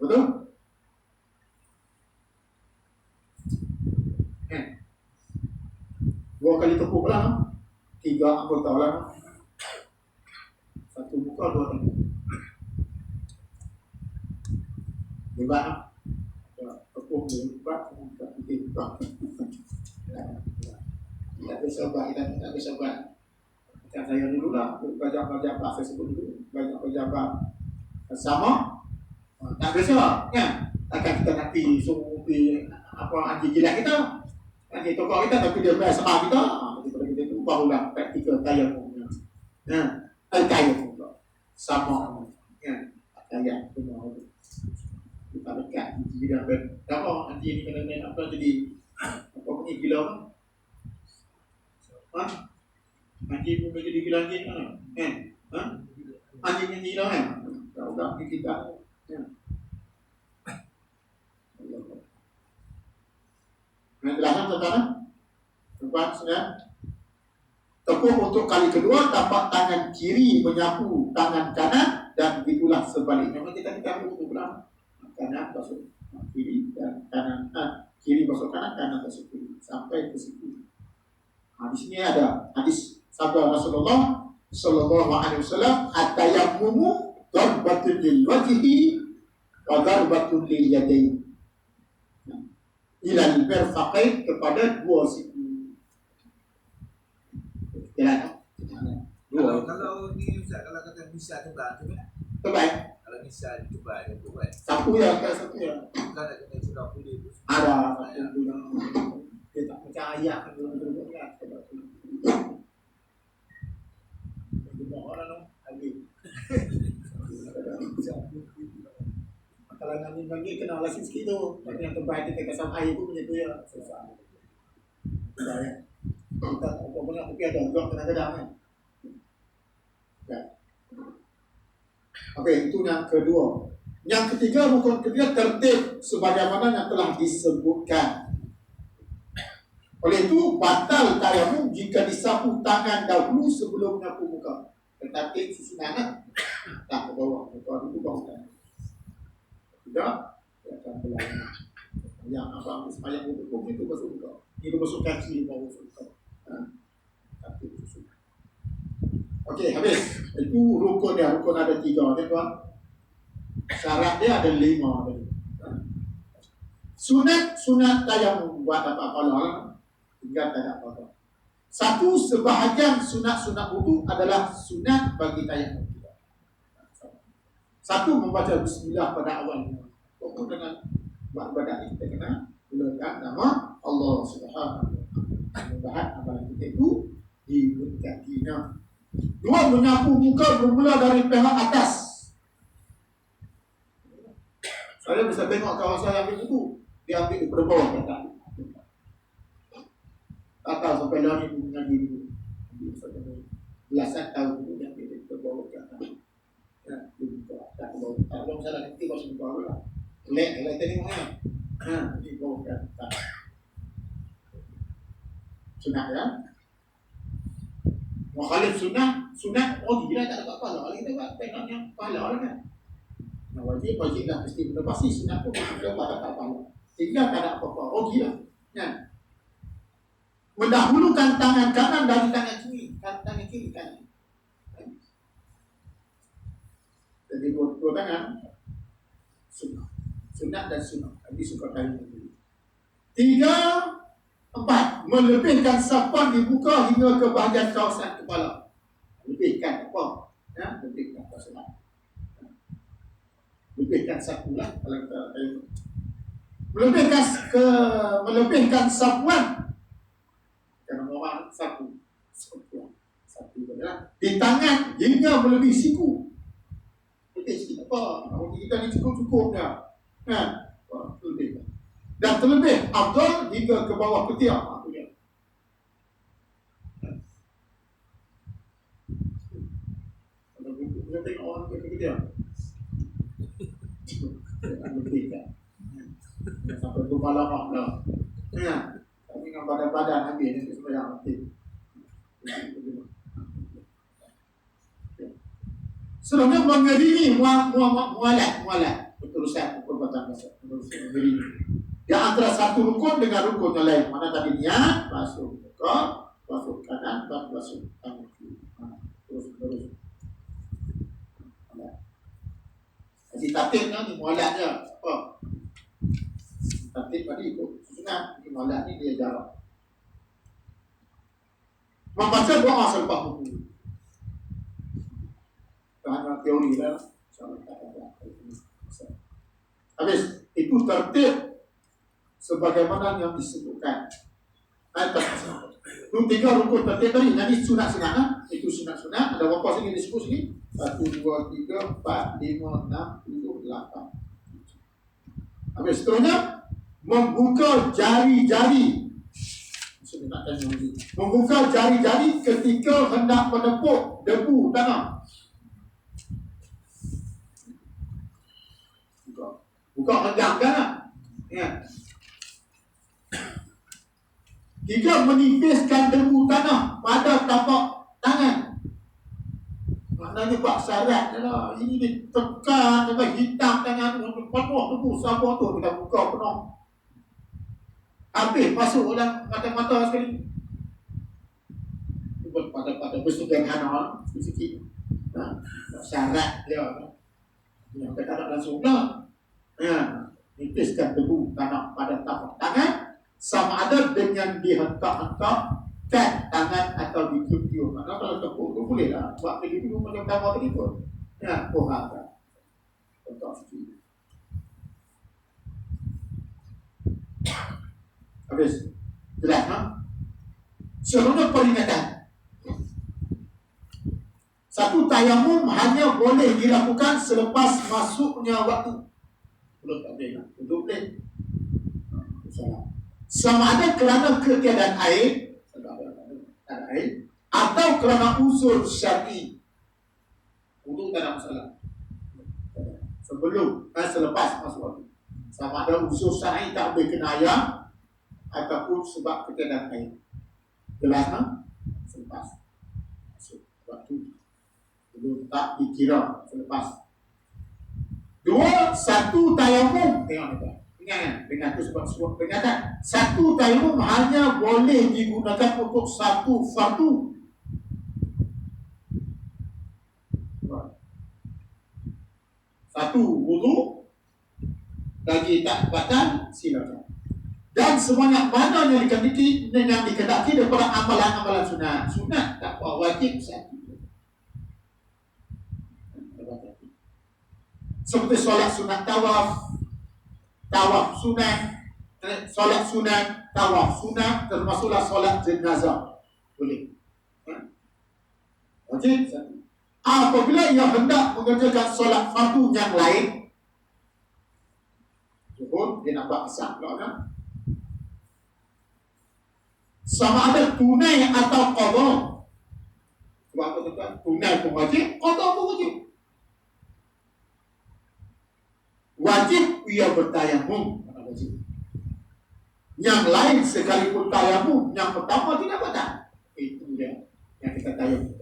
Betul? Dua kali tepuk pula. 3 anggota lah. Satu muka, 2 tangan. Hebat lah. Tepuk dia hebat. Tak ada sahabat. Kita tak ada sahabat. Macam saya dulu lah. Belajar bahasa sebut dulu. Belajar sama. Tak biasa. Ya. Takkan kita nak pergi suruh anjing jilat kita. Anjing tokok kita tapi dia biasa sama kita. Daripada kita tu barulah praktikal tayammum. Ya. Tayammum pula. Sama. Ya. Tayammum semua. Kita dekat bidang apa anjing ni kena apa jadi apa punya gila apa? Anjing pun jadi gila anjing kan? Anjing yang gila kan? Dah kita. Ya. Menjelaskan tentang tempat sudah. Tepuk untuk kali kedua, tapak tangan kiri menyapu tangan kanan dan begitulah sebaliknya. Kita ambil untuk belah kanan basuh kiri dan kanan, kiri basuh kanan, kanan basuh kiri sampai ke situ. Di sini ada hadis sabda Rasulullah sallallahu alaihi wasallam, at-tayammumu darbatun lil wajhi wa darbatun lil yadayn. Ila al-mirfaqain, kepada dua siku. Jalan. Kalau ni Ustaz, kalau kata misal tebal tu kan? Terbaik. Kalau misal tebal tu kan? Sapu ya, satu ya. Bukan nak kena sudah kulit tu. Ada satu yang dia tak percaya dulu kan. Semua orang tu habis. Kalau nanti bagi kena alasin sikit tu. Tapi yang terbaik kita kasam air pun punya tu ya. Susah. Kita apa banyak tapi ada juga kadang-kadang kan. Ya. Okey, itu yang kedua. Yang ketiga, rukun ketiga tertib sebagaimana yang telah disebutkan. Oleh itu, batal tayammum jika disapu tangan dahulu sebelum menyapu muka. Tertib sisi kanan, tak ke bawah. Muka itu bawah kan. Tidak, dia akan berlalu. Yang abang semayang itu pun itu basuh muka. Itu basuh kaki, bawah basuh muka. Tertib sisi. Okey, habis. Itu rukun dia. Rukun ada 3, tuan. Syarat dia ada 5 tadi. Sunat tayammum buat apa-apa lah. Tinggal tak ada apa-apa. Satu sebahagian sunat-sunat wudu adalah sunat bagi tayamum kita. Satu membaca bismillah pada awalnya. Pokok dengan buat ibadat ini kita kena mulakan nama Allah Subhanahu wa taala. Mudah-mudahan amalan kita itu diberkatinya. Dua, menyapu muka bermula dari pihak atas. Saya bisa tengok kawan saya ambil wudu, dia ambil daripada bawah kata. Tak tahu sampai lari dengan diri. Belasan tahun itu yang dia terbawa ke atas. Ya, tak tahu. Tak tahu salah nanti masuk ke bawah lah. Lek tadi mana? Di bawah ke atas. Sunat ya. Mukhalif sunat. Oh gila tak dapat pahala. Kita buat penatnya pahala lah kan. Nah wajib dah mesti benda pasti sunat tu kita tak dapat pahala. Tinggal tak ada apa-apa. Oh gila. Kan? Mendahulukan tangan kanan dari tangan kiri, tangan kiri kanan. Jadi dua tangan sunat dan sunat. Ini suka kali ini. 3, 4, melebihkan sapuan dibuka hingga ke bahagian kawasan kepala. Lebihkan apa? Ya, lebihkan kawasan. Lebihkan sapu lah kalau kita melebihkan sapuan. Karena orang sapu adalah di tangan hingga melebihi siku. Lebih sikit apa? Kalau kita ni cukup dah. Lebih. Dan terlebih afdal hingga ke bawah ketiak. Itu dia. Kalau kita tengok orang ke ketiak. Lebih kan. Sampai kepala dah. Tapi dengan badan-badan habis ni sembahyang mati. Selanjutnya mengiringi mualat berurusan perbuatan dosa. Mengiringi. Di antara satu rukun dengan rukun yang lain. Mana tadi niat, basuh muka, basuh kanan, basuh tangan kiri. Terus. Jadi tatibnya ni mualatnya apa? Tatib tadi ikut sunat. Mualat ni dia jarak. Membaca doa selepas wudu. Hanya teori lah. Habis itu tertib sebagaimana yang disebutkan. Itu 3 rukun tertib tadi. Jadi sunat-sunat. Itu sunat-sunat. Ada berapa sini disebut sini? 1, 2, 3, 4, 5, 6, 7, 8. Habis seterusnya membuka jari-jari. Membuka jari-jari ketika hendak menepuk debu tanah. Buka regangkan lah. Ya. 3, menipiskan debu tanah pada tapak tangan. Maknanya buat syarat lah. Ini ditekan sampai hitam tangan penuh debu. Sabar tu kita buka penuh. Habis masuk dalam mata-mata sekali. Pada bersederhana sikit. Syarat dia. Yang kita tak langsung lah. Nipiskan debu tanah pada tapak tangan sama ada dengan dihentak-hentakkan tangan atau ditiup-tiup. Maka kalau tepuk tu boleh lah. Buat begitu macam gambar tadi pun. Pohon. Hentak sikit. Habis. Jelas seluruh peringatan. 1, tayamum hanya boleh dilakukan selepas masuknya waktu. Belum tak boleh lah. Untuk boleh. Sama ada kerana ketiadaan air, atau kerana unsur syar'i. Untuk tak ada masalah. Selepas masuk waktu. Sama ada unsur syar'i tak boleh kena ayam, ataupun sebab ketiadaan air. Jelas selepas masuk waktu. Belum tak dikira selepas. 2, 1 tayamum. Tengok ingat dengan tu sebab peringatan. 1 tayamum hanya boleh digunakan untuk 1 fardu. 1 wudu. Lagi tak batal silakan. Dan sebanyak mana yang dikehendaki daripada amalan-amalan sunat. Sunat tak apa, wajib satu. Seperti solat sunat tawaf, tawaf sunat, solat sunat, tawaf sunat, termasuklah solat jenazah. Boleh. Wajib satu. Apabila ia hendak mengerjakan solat fardu yang lain, zuhur, dia nampak asal pula kan? Sama ada tunai atau qadha. Sebab apa tuan? Tunai pun wajib, qadha pun wajib. Wajib ia bertayamum, wajib. Yang lain sekalipun tayamum, yang pertama tidak batal. Itu dia yang kita tayamum.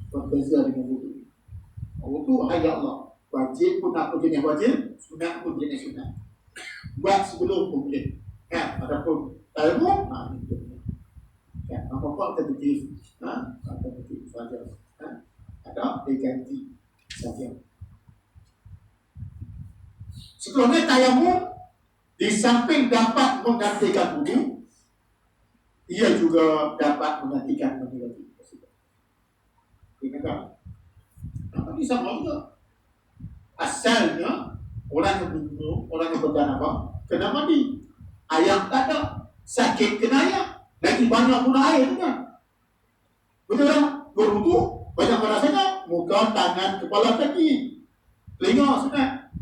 Berbeza dengan wudu. Wudu hanya Allah. Wajib pun nak jenis wajib, sunat pun jenis sunat. Buat sebelum pun boleh. Kan? Adapun tayamum, itu. Ya, apa-apa terjadi, terjadi saja. Ada diganti saja. Setelahnya tayamum di samping dapat menggantikan wudu, ia juga dapat menggantikan mandi wajib. Ingatkan, tapi sama juga. Asalnya orang yang minum, orang yang berjanabah kena mandi. Ayam tak ada, sakit kena ayam. Lagi banyak guna air tu kan. Betul tak? Berwudu, banyak rasanya muka, tangan, kepala, kaki, telinga sunat.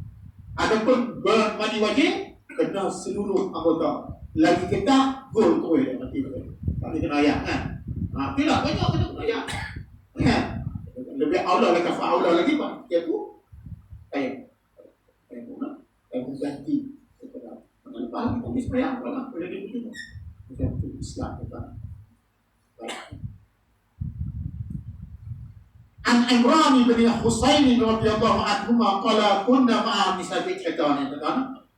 Adapun bermandi wajib, kena seluruh anggota. Lagi kita gol tu dia mati. Tak boleh kena ayam kan. Tidak banyak kena ayam. Kan? Lebih aula lagi, aula lagi pak. Iaitu ayam. Ayam guna, ayam ganti. Mana lepas kita habis ayam apa boleh dibuat. Macam itu Islam kita. An Imran bin Husain radhiyallahu anhu qala kunna ma'a nisa'i Qaitan,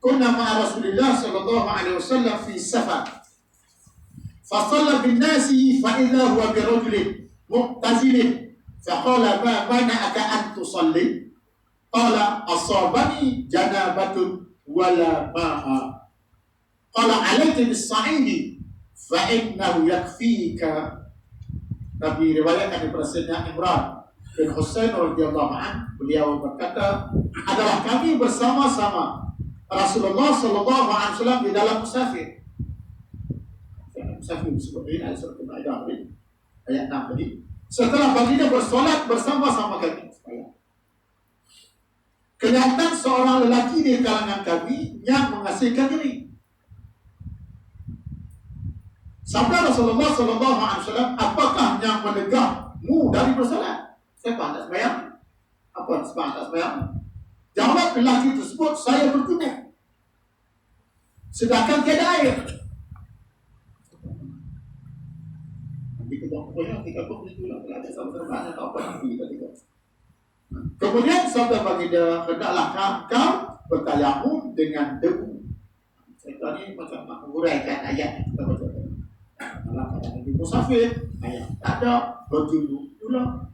kunna ma'a Rasulillah sallallahu alaihi wasallam fi safar. Fa shalla bin nasi fa idza huwa bi rajulin mu'tazilin fa qala ma mana'aka an tusalli? Qala asabani janabatun wala ma'a. Qala alayka bis-sa'idi fa innahu yakfika. Tapi riwayatkan daripada Sayyidina Imran bin Husain radhiyallahu anhu, beliau berkata, adalah kami bersama-sama Rasulullah sallallahu alaihi wasallam di dalam musafir. Musafir seperti ini, seperti Al-Maidah tadi, ayat 6 tadi. Setelah baginda bersolat bersama-sama kami. Kelihatan seorang lelaki di kalangan kami yang mengasihkan diri. Sabda Rasulullah sallallahu alaihi wasallam, apakah yang menegahmu dari bersolat? Siapa tak sembahyang? Apa sebab tak sembahyang? Jawab lelaki tersebut, saya berjumpa. Sedangkan tiada air. Nanti kemudian kita pun itulah belajar sama-sama atau apa nanti kita tengok. Kemudian sabda baginda, hendaklah kau bertayamum dengan debu. Saya ni macam nak menguraikan ayat yang kita baca tadi. Kalau ada lagi musafir, ayat tak ada, berjuluk pula.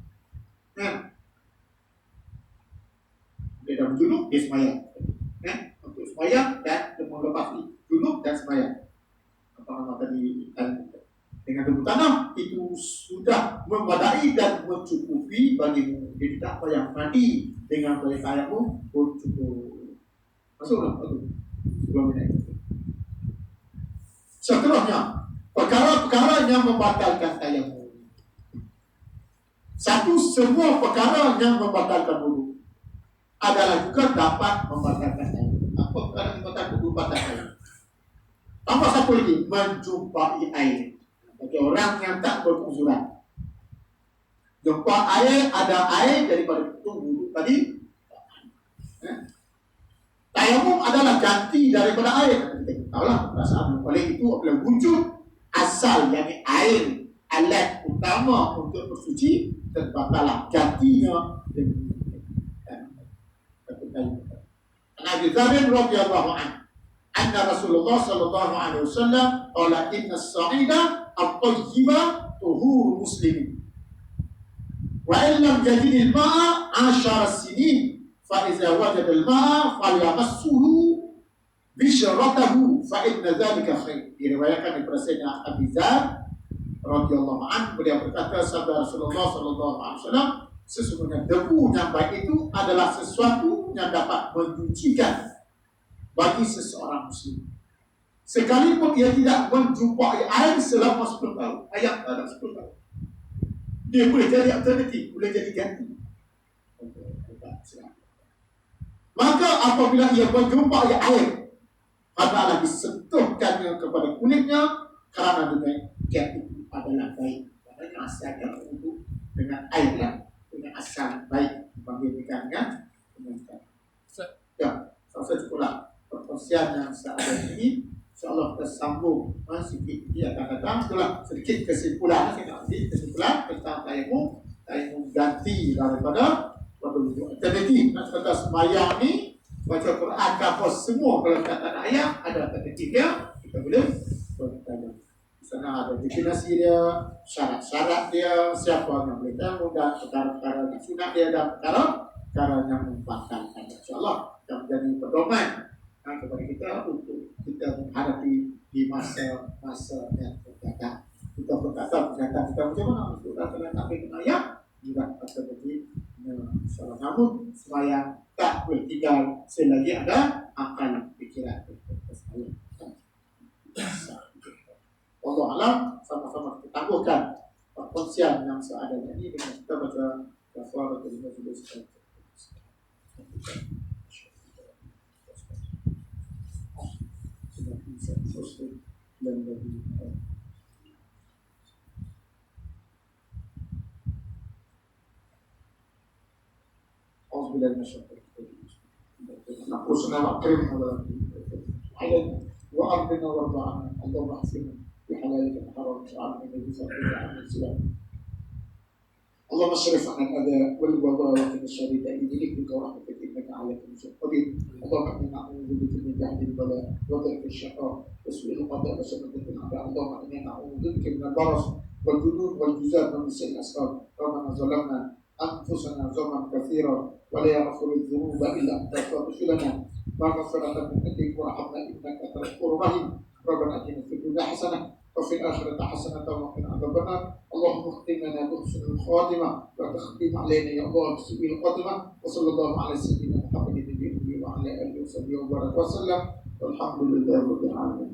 Dia dah berjuluk, dia semayang. Untuk semayang dan melepasi juluk dan semayang. Apa nama tadi? Dengan debu tanah itu sudah memadai dan mencukupi bagimu. Jadi tak payah mandi dengan tayamum pun cukup. Masuklah itu. Sebelum ini. Seterusnya, perkara-perkara yang membatalkan tayamum. Satu, semua perkara yang membatalkan wudu adalah juga dapat membatalkan tayamum. Apa perkara yang membatalkan wudu batalkan? Tambah satu lagi, menjumpai air. Bagi orang yang tak beruzuran, jumpa air, ada air daripada itu wudu tadi. Tayamum adalah ganti daripada air. Kita tahulah perasaan oleh itu apabila wujud asal yakni air, alat utama untuk bersuci, terbatalah gantinya dengan Nabi Dzar radhiyallahu anhu anna Rasulullah sallallahu alaihi wasallam qala inna as-sa'ida at-tayyiba tuhur muslimin wa in lam yajid al-ma'a 10 sinin fa idza wajada al-ma'a falyamassuhu bisyratahu fa inna dzalika khair. Diriwayatkan daripada Sayyidina Abi Dzar radhiyallahu anhu, beliau berkata, sabda Rasulullah sallallahu alaihi wasallam, sesungguhnya debu yang baik itu adalah sesuatu yang dapat mencucikan bagi seseorang muslim, sekalipun ia tidak menjumpai air selama 10 tahun. Ayat dalam 10 tahun. Dia boleh jadi alternatif, boleh jadi ganti. Maka apabila ia menjumpai air, hendaklah disentuhkannya kepada kulitnya, kerana demikian itu adalah baik. Maknanya asalnya untuk dengan air lah, dengan asal baik dibandingkan dengan ya, saya cukuplah perkongsian yang seadanya ini. InsyaAllah kita sambung sedikit dia akan datang. Itulah sedikit kesimpulan kita ambil kesimpulan tentang tayamum. Tayamum ganti daripada alternatif. Nak kata sembahyang ni baca Quran apa semua, kalau kata ayat ada alternatif dia, kita boleh bertayamum. Di sana ada definisi dia, syarat-syarat dia, siapa yang boleh tayamum, dan perkara-perkara yang sunat dia, dan perkara yang membatalkan. InsyaAllah akan menjadi pedoman kepada kita untuk kita menghadapi di masa-masa yang akan datang. Kita berkata kita macam mana untuk datang Nabi ayat juga alternatif. InsyaAllah, namun sembahyang tak boleh tinggal selagi ada akal fikiran. Allah alam, sama-sama kita tangguhkan perkongsian yang seadanya ini dengan kita baca kafaratul majlis. Muslim dan bagi Alhamdulillah masyarakat نقصنا وأكرمنا ولا علينا وأرضنا وارض عنا اللهم احسنا بحلالك الحرام واجعلنا من بفضلك عن السلام اللهم اصرف عن الأذى والوباء وقنا الشر بإذنك بك ورحمتك إنك على كل شيء قدير اللهم إنا نعوذ بك من جهد البلاء وضعف الشقاء وسوء القضاء وشماتة الأعداء اللهم إنا نعوذ بك من البرص والجنون والجزام ومن سيء الأسقام ربنا ظلمنا أنفسنا ظلما كثيرا ولا يغفر الذنوب إلا أنت فاغفر لنا مغفرة من عندك وارحمنا إنك أنت الغفور الرحيم ربنا آتنا في الدنيا حسنة وفي الآخرة حسنة وقنا عذاب النار اللهم اختم لنا بحسن الخاتمة وتختم علينا يا الله بسوء الخاتمة وصلى الله على سيدنا محمد النبي وعلى آله وصحبه وبارك وسلم والحمد لله رب العالمين.